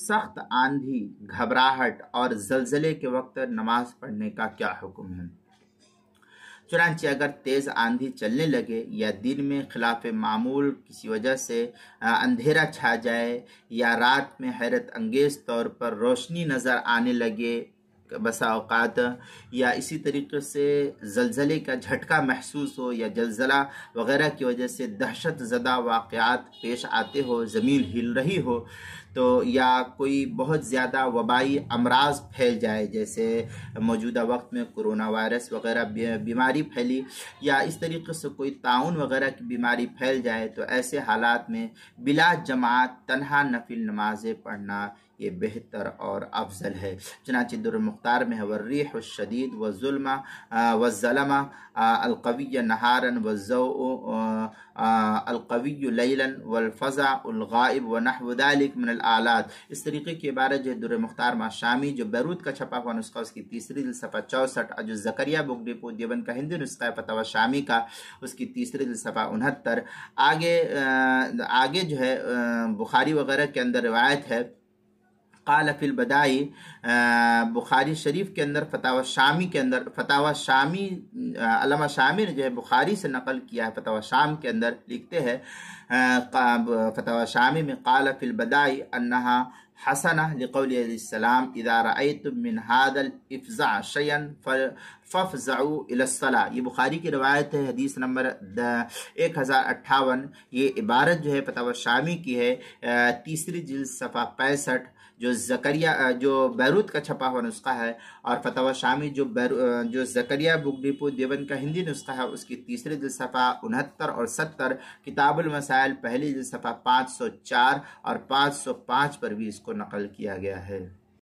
سخت آندھی، گھبراہٹ اور زلزلے کے وقت نماز پڑھنے کا کیا حکم ہے؟ چنانچہ اگر تیز آندھی چلنے لگے یا دن میں خلاف معمول کسی وجہ سے اندھیرا چھا جائے یا رات میں حیرت انگیز طور پر روشنی نظر آنے لگے بسا اوقات، یا اسی طریقے سے زلزلے کا جھٹکا محسوس ہو یا زلزلہ وغیرہ کی وجہ سے دہشت زدہ واقعات پیش آتے ہو، زمین ہل رہی ہو، تو یا کوئی بہت زیادہ وبائی امراض پھیل جائے، جیسے موجودہ وقت میں کرونا وائرس وغیرہ بیماری پھیلی، یا اس طریقے سے کوئی طاعون وغیرہ کی بیماری پھیل جائے، تو ایسے حالات میں بلا جماعت تنہا نفل نمازیں پڑھنا یہ بہتر اور افضل ہے۔ چنانچہ در المختار میں ہے والریح الشدید والظلم القوی نہارا والضوء القوی لیلا والفزع الغائب ونحو ذلك من الآلات۔ اس طریقے کی عبارت جو در مختار شامی جو بیروت کا چھپا ہوا نسخہ، اس کی تیسری جلد صفحہ 64، جو زکریا بک ڈپو دیوبند کا ہندی نسخہ ہے فتاوی شامی کا، اس کی تیسری جلد صفحہ 69۔ آگے جو ہے بخاری وغیرہ کے اندر روایت ہے، قال فی البدائی، بخاری شریف کے اندر فتاوی شامی علامہ شامی نے جو ہے بخاری سے نقل کیا ہے، فتاوی شام کے اندر لکھتے ہیں فتاوی شامی میں قال فی البدائی انہا حسنہ لقول علیہ السلام اذا رأیتم من هذا الافزع شیئا فافزعوا الى الصلاة۔ یہ بخاری کی روایت ہے، حدیث نمبر 1058۔ یہ عبارت جو ہے فتاوی شامی کی ہے، تیسری جلد صفحہ 65، جو بیروت کا چھپا ہوا نسخہ ہے، اور فتاوی شامی جو زکریا بک ڈپو دیوبند کا ہندی نسخہ ہے، اس کی تیسری جلد صفحہ 69 اور 70۔ کتاب المسائل پہلی جلد صفحہ 504 اور 505 پر بھی اس کو نقل کیا گیا ہے۔